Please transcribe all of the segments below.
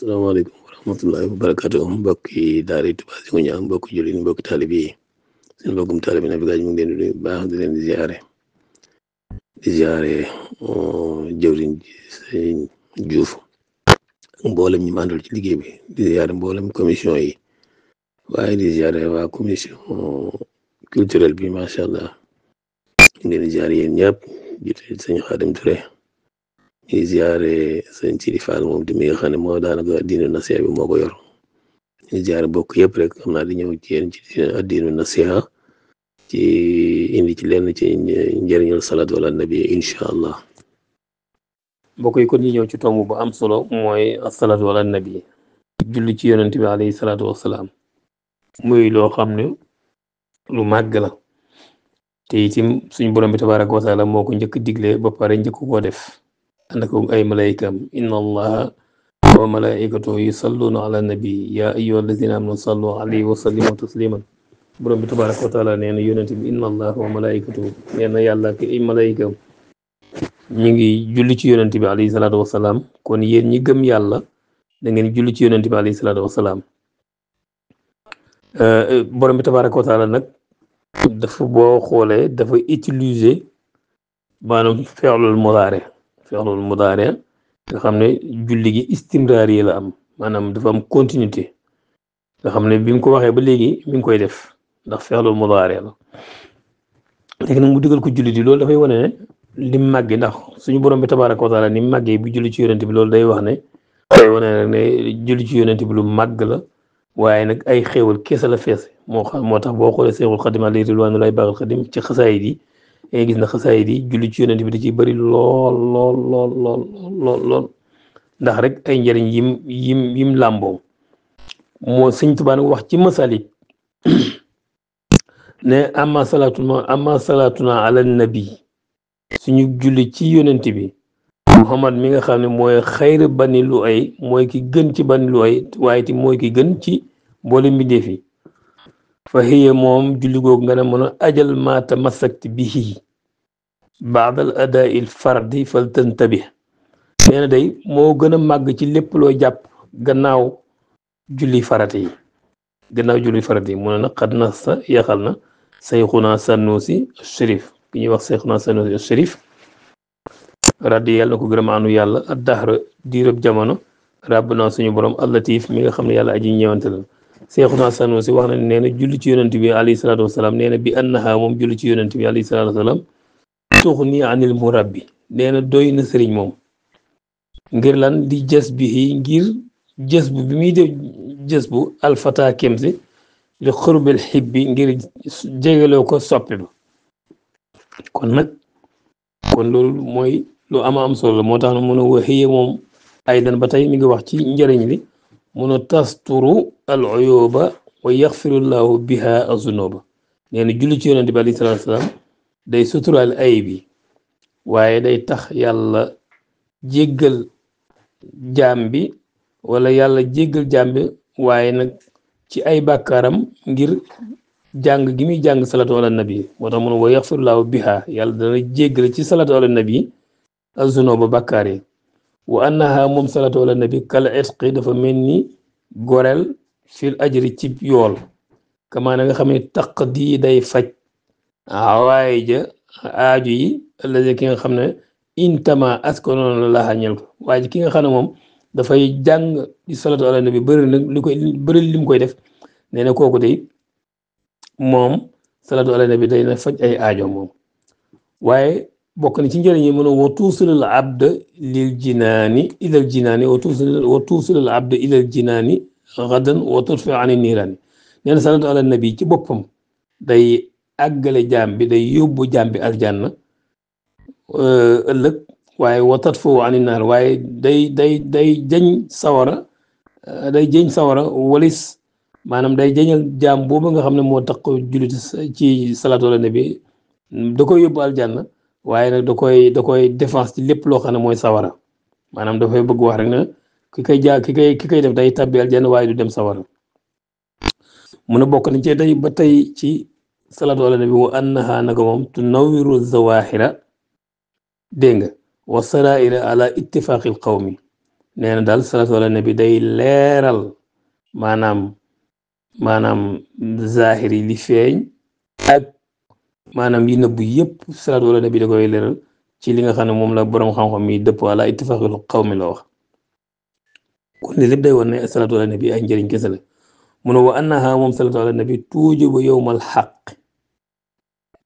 asalaamaaleykum wa rahmatullahi wa barakatuh mbokki daara Touba Secounda mbokki jullit mbokki taalibe yi seen mbokkum taalibe Nafi Gaaj mu ngi leen di nuyu baax di leen di ziare jëwriñ ji sëñ Juuf ak mboolem ñi àndal ci liggéey bi di ziare mboolem commission yi waaye di ziare waa commission culturelle bi macha allah ñu ngi leen di ziare yéen ñëpp jiite sëñ Xaadim Touré di ziare sëñ Sidi Fall moom di mi nga xam ne moo daanaka diinu nasiha bi moo ko yor di ziare bokk yëpp rek xam naa di ñëw ci yéen ci diinu nasiha ci indi ci lenn ci njëriñal salaatu ala nabi incha allah. mbokk yi kon ñu ñëw ci tomb bu am solo mooy asalaatu ala nabi julli ci yonent bi alayhi salaatu wasalaam muy loo xam ne lu màgg la te itam suñu borom bi tabaaraka wa taala moo ko njëkk digle ba pare njëkk koo def ànd ak ay malaykam inna allaha wa malaikatahu yusalluna ala nabi ya ayyuha allazina amanu sallu alayhi wa sallimu tasliman borom bi tabaaraka wa taala nee na yonent bi inna allaha wa malaikatahu nee na yàlla ak ay malaykam ñu ngi julli ci yonent bi alayhi salaatu wasalaam kon yéen ñi gëm yàlla da ngeen julli ci yonent bi alayhi salaatu wasalaam borom bi tabaaraka wa taala nag dafa boo xoolee dafa utiliser maanaam fi'lul mudaare nga xam ne julli gi istimraar yi la am maanaam dafa am continuité nga xam ne bi mu ko waxee ba léegi mi ngi koy def ndax fi'lul mudaare la léegi nag mu digal ko julli di loolu dafay wane ne lim màgge ndax suñu borom bi tabaaraka wa taala ni màggee bu julli ci yonent bi loolu day wax ne day wane rek ne julli ci yonent bi lu màgg la waaye nag ay xéewal keesa la fees moo tax boo xoolee Seexul Xadim alayhi ridwaanu baaxul xadim ci xasaayid yi ngay gis na xasaayid yi julli ci yonent bi da ciy bëri lool ndax rek ay njëriñ yim làmboo moo Sëñ Tuubaa nag wax ci Masaalik ne amma salaatuna ala nabi suñu julli ci yonent bi Muhammad mi nga xam ne mooy xayr bani lu ay mooy ki gën ci bani lu ay waaye ti mooy ki gën ci mboole mbindeef yi fa hiya moom julli googu nga ne mën a ajal ma tamassakti bihi baadal adaa'il fardi fal tantabih nee na day moo gën a màgg ci lépp loo jàpp gannaaw julli farata yi mu ne nag xad na sa yaxal na Sayxuna Sanusi Sharif ki ñuy wax Sayxuna Sanusi Sharif raddi yàlla na ko gërëm anu yàlla ak daxra diirëb jamono ràbb naa suñu borom allatif mi nga xam ne yàlla aji ñëwante la Sayxuna Sanusi wax na nee na julli ci yonent bi alayhi salaatu wasalaam nee na bi annaha moom julli ci yonent bi alayhi salaatu wasalaam tuxni anil murabbi nee na doy na sëriñ moom ngir lan di jës bi ngir jës bu bi muy def jës bu alfata kemsi li xurbel xib bi ngir jégaloo ko soppi ba kon loolu mooy lu am solo la moo tax na mun a waxiye moom aydan ba tey mi ngi wax ci njëriñ li mun a tasturu al uyuba wa yaxfirullahu biha azunuba nee na julli ci yonent bi alayhi salaatu wasalaam day suturaal ay bi waaye day tax yàlla jéggal jaam bi wala yàlla jéggal jaam bi waaye nag ci ay bàkkaaram ngir jàng gi muy jàng salatu ala nabi moo tax mun wa yaxfirullahu biha yàlla dana jéggal ci salatu ala nabi azunuba bàkkaar yi wa annaha moom salatu ala nabi kal itqi dafa mel ni goreel fil ajri ci yool kamaana nga xam ne taq di day faj waaye ja aaju yi ëllëg ki nga xam ne intama askanoon la laaxañel ko waaye ki nga xam ne moom dafay jàng di salatu ala nabi bëri lim koy def nee na kooku day moom salatu ala nabi day na faj ay aajo moom waaye bokk na ci njëriñ yi mën a wa tuusilul abd lil jinaani ilal jinaani wa tuusilul abd ilal jinaani gadan wa turfi ani niiraani nee na salatu ala nabi ci boppam day àggale jaam bi day yóbbu jaam bi aljanna ëllëg waaye wa tatfu ani naar waaye day jëñ sawara walis maanaam day jëñal jaam boobu nga xam ne moo tax ko jullit ci salatu ala nabi da koy yóbbu aljanna waaye nag da koy défense ci lépp loo xam ne mooy sawara maanaam dafay bëgg wax rek ne ki koy def day tabbi aljanna waaye du dem sawara mun a bokk nañ ci day ba tey ci salatu ala nabi wa annaha naka moom tunawwiru zawahira dégg nga wa saraira ala ittifaqil qawmi nee na daal salaatu ala nabi day leeral maanaam zahir yi li feeñ ak maanaam yi nëbbu yëpp salaatu ala nabi da koy leeral ci li nga xam ne moom la borom xam-xam yi dëpp ala ittifaqil qawmi la wax kon li lépp day wan ne salaatu ala nabi ay njëriñ kese la mu ne wa annaha moom salaatu ala nabi tuujibu yowmal xaq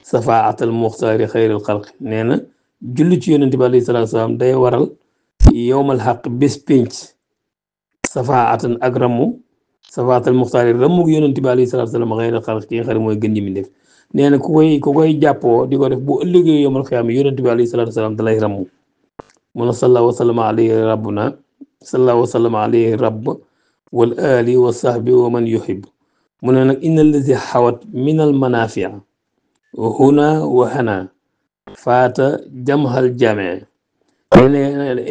safaatal muxtaari xayril xalq nee na julli ci yonente bi alayhi salaatu salaam day waral yowmal xaq bés pénc safaatan ak rammu safaatal muxtaari rammu yonente bi alayhi salaatu salaam xayril xalq ki nga xam ne mooy gën ñi mi def nee na ku koy jàppoo di ko def bu ëllëgee yowmal xiyaama yonente bi alayhi salaatu salaam dalay rammu mun a sallallahu wasallama alayhi rabbuna sallallahu wasallama alayhi rabb wal ali wa sahbi wa man yuhib mu ne nag inna allazi xawat min al manafia huna wa hana faata jamhal jamee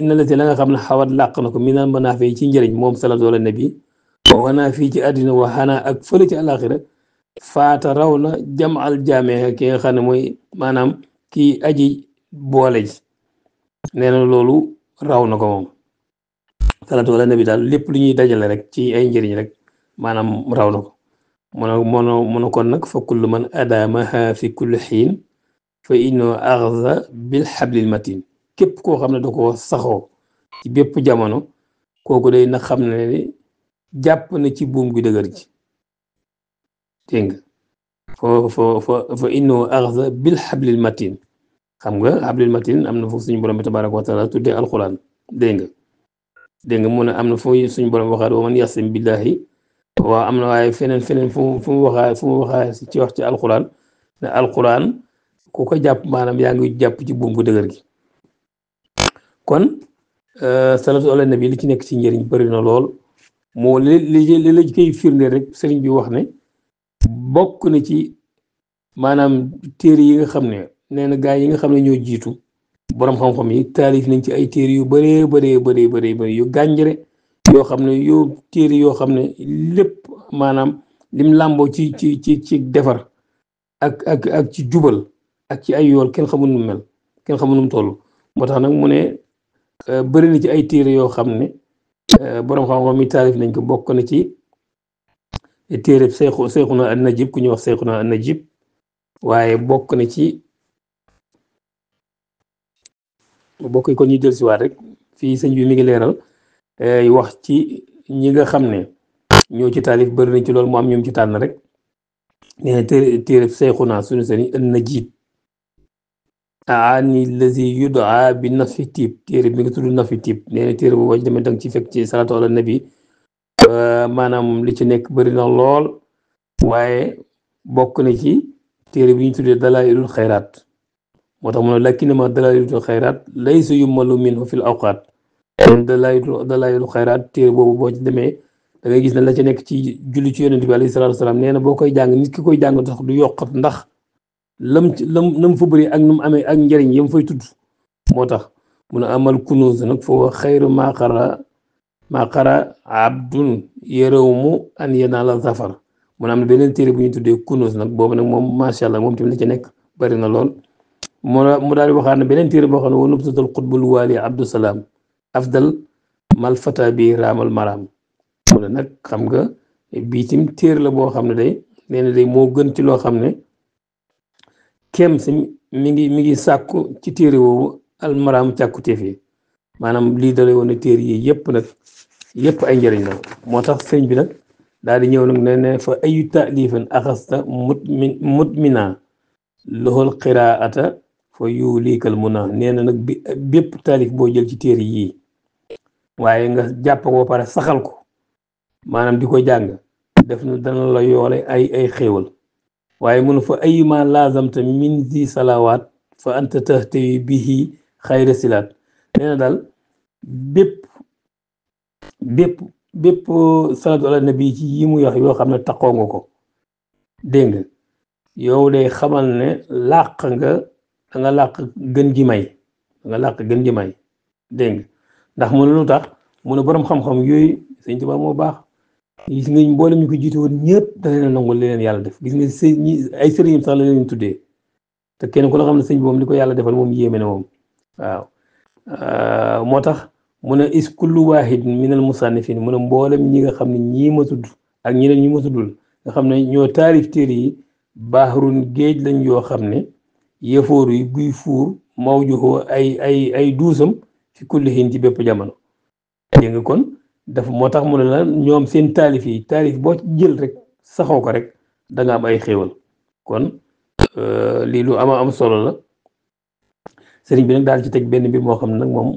inna allazi la nga xam ne xawat làq na ko min al manafia ci njëriñ moom salaatu ala nabi wa hana fii ci àddina wa hana ak fële ci àlaxira faata raw na jamhal jamee ki nga xam ne mooy maanaam kii aji boole ji nee na loolu raw na ko moom salaatu ala nabi daal lépp lu ñuy dajale rek ci ay njëriñ rek maanaam raw na ko mun kon nag fa kullu man adamaha fi kulli xiin fa inno axza bil xablil matin képp koo xam ne da ko saxoo ci bépp jamono kooku day na xam ne jàpp na ci buum gi dëgër ji dégg nga fa inno axza bil xablil matin xam nga xablil matin am na foofu suñu borom bi tabaraka wa taala tuddee alquran dégg nga mu ne am na fu suñu borom waxaat wa man yasim billahi waaw am na waaye feneen fu mu waxaa ci wax ci alquran ne alquran ku ko jàpp maanaam yaa ngi jàpp ci buum gu dëgër gi kon salaatu ala nabi li ci nekk ci njëriñ bëri na lool moo li la koy firnde rek sëriñ bi wax ne bokk na ci maanaam téere yi nga xam ne nee na gaa yi nga xam ne ñoo jiitu borom xam-xam yi taalif nañ ci ay téere yu bëree yu gànjare yoo xam ne téere yoo xam ne lépp maanaam lim làmboo ci defar ak ci jubal ak ci ay yool kenn xamul nu mel kenn xamul nu mu toll moo tax nag mu ne bëri na ci ay téere yoo xam ne borom xam-xam yi taalif nañ ko bokk na ci téere Seyxuna an-Najib ku ñuy wax Seyxuna an-Najib waaye bokk na ci bokk kon ñu del siwaat rek fii sëñ bi mi ngi leeral wax ci ñi nga xam ne ñoo ci taalif bëri nañ ci loolu mu am ñoom ci tànn rek nee na téere Seyxuna sunu sëriñ an-Najib aani lazi yudaa bi nafi tiib téere bi nga tudd nafi tiib nee na téere boobu demee danga ci fekk ci salaatu ala nabi maanaam li ci nekk bëri na lool waaye bokk na ci téere bi ñu tuddee dalailul xayraat moo tax mu ne lakinama dalailul xayraat laysa yumalu minhu fil awqaat dalailul xayraat téere boobu boo ci demee da ngay gis ne la ci nekk ci julli ci yonent bi alayhi salaatu wasalaam nee na boo koy jàng nit ki koy jàng tax du yokkat ndax lam fa bëri ak nu mu amee ak njëriñ yam fay tudd moo tax mun a amal kunuuz nag foo xayru maa qara abdun yarawmu an yanaala zafar mun am na beneen téere bu ñuy tuddee kunuuz nag boobu nag moom macha allah moom tamit la ci nekk bëri na lool mu daal di waxaat ne beneen téere boo xam ne wa nubtatul qutbul waali abdusalaam afdal malfata bi raamal maraam mu ne nag xam nga biitim téere la boo xam ne day nee na day moo gën ci loo xam ne kem si mi ngi sàkku ci téere woowu almaraam càkkuteef yi maanaam lii dalay woon ne téere yi yëpp nag yëpp ay njëriñ la moo tax sëñ bi nag daal di ñëw nag ne fa ayu taalifan axasta mutmina loxol qiraata fa yulikal muna nee na nag bépp taalif boo jël ci téere yii waaye nga jàpp ko pare saxal ko maanaam di ko jàng def na dana la yoole ay xéewal waaye mun fa ayuma lazamta min zi salawaat fa anta tahtawi bihi xayra silaat nee na daal bépp salaatu ala nabi ci yi mu wax yoo xam ne taxoo nga ko dégg nga yow day xamal ne làq nga da nga làq gën gi may dégg nga ndax mu ne lu tax mu ne borom xam-xam yooyu sëñ Tuubaa moo baax gis nga mboolem ñu ko jiite woon ñëpp da leen a nangul li leen yàlla def gis nga ay sëriñam sax la leen tuddee te kenn ku la xam ne sëñ bi moom li ko yàlla defal moom yéeme na moom waaw moo tax mu ne is kullu waahid minal musannifin mu ne mboolem ñi nga xam ne ñii ma tudd ak ñeneen ñi ma tuddul nga xam ne ñoo taarif téere yi baaxarun géej lañ yoo xam ne yëfooru yi guy fuur mawjuhu ay duusam fi kulli hin ci bépp jamono. dégg nga kon dafa moo tax mu ne la ñoom seen taalif yi taalif boo ci jël rek saxoo ko rek da nga am ay xéewal kon lii lu am solo la sëriñ bi nag daal ci teg benn mbir moo xam ne nag moom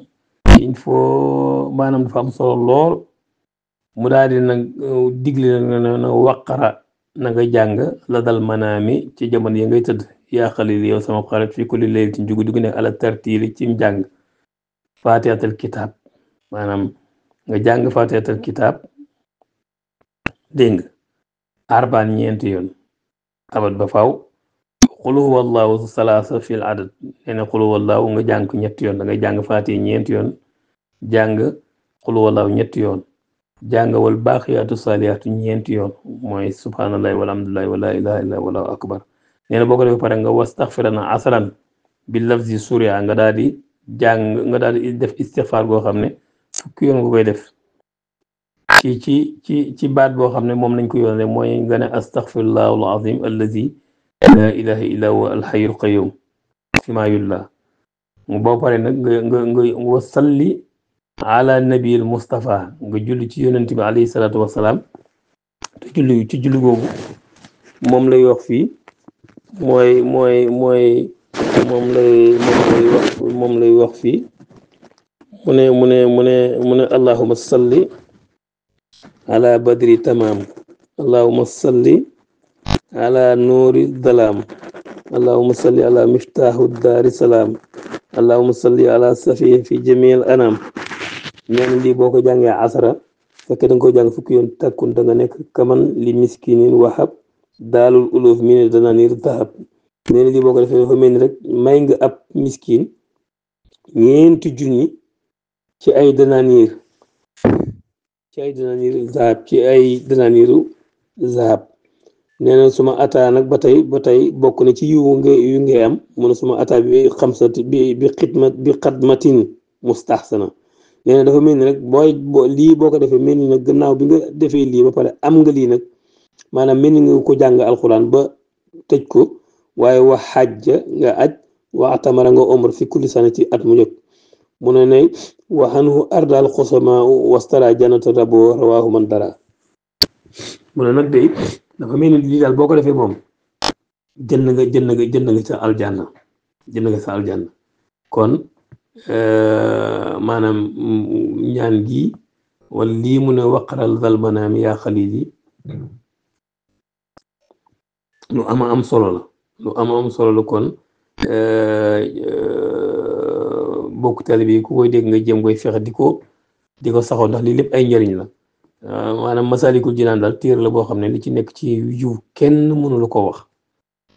il faut maanaam dafa am solo lool mu daal di nag digle na waqara na nga jàng la dal manaami ci jamono yi ngay tëdd yaa xalil yow sama xarit fi kulli laylatin jugu dugg ne ala tartiili ci njàng faatihatal kitaab maanaam nga jàng faatihatal kitaab dégg nga arbaan ñeenti yoon abad ba faaw qul huwa allahu salaasa fil adad nee na qul huwa allahu nga jàng ko ñetti yoon da ngay jàng faatiha ñeenti yoon jàng qul huwa allahu ñetti yoon jàng wal baaqiyaatu saalihaatu ñeenti yoon mooy subhaanallahi walhamdulillahi wala ilaha illa wallahu akbar nee na boo ko defee pare nga wastaxfirana asran bi lafzi suria nga daal di jàng nga daal di def istixfaar goo xam ne fukki yoon nga koy def ci baat boo xam ne moom nañ ko yoonale mooy nga ne astaxfirullahu alazim allazi la ilaha illa huwa alxayyul qayyum fi ma yullah boo pare nag nga wasalli ala nabil Mustafa nga julli ci yonent bi alayhi salaatu wasalaam te julli ci julli googu moom lay wax fii moom lay wax fii mu ne allahumma salli ala badri tamam allahumma salli ala nuuri dalaam allahumma salli ala miftaahu daari salaam allahumma salli ala safi fi jamil anam ñaan lii boo ko jàngee asara fekk da nga ko jàng fukki yoon takkun da nga nekk kaman li miskinin wahab daalul uluf min dananir dahab nee na lii boo ko defee dafa mel ni rek may nga ab miskin ñeenti junni ci ay dananir zahab ci ay dananiru zahab nee na suma ataa nag ba tey bokk na ci yu ngay am mu ne suma ataa bi xamsati bi xidmatin mustahsana nee na dafa mel ni rek lii boo ko defee mel ni nag gannaaw bi nga defee lii ba pare am nga lii nag maanaam mel ni nga ko jàng alxuraan ba tëj ko waaye wax xajja nga aj wa atamara nga omar fi kulli sana ci at mu njëkk mu ne waxanhu ardal xosama wastara janata rabo rawahu man dara mu ne nag day dafa mel ni lii daal boo ko defee moom jënd nga sa aljanna kon maanaam ñaan gi wala lii mu ne waqaral dal manaam yaa xalili lu am solo la kon bokk taalibe bi ku koy dégg nga jëm koy fexe di ko saxoo ndax lii lépp ay njëriñ la maanaam Masaalikul Jinaan daal téere la boo xam ne li ci nekk ci yiw kenn mënu la ko wax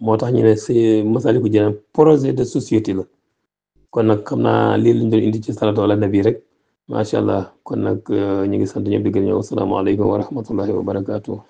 moo tax ñu ne c'est Masaalikul Jinaan projet de société la kon nag xam naa lii lañ doon indi ci salaatu ala nabi rek macha allah kon nag ñu ngi sant ñëpp di gërëm ñëw asalaamaaleykum wa rahmatullahi wa barakaatu.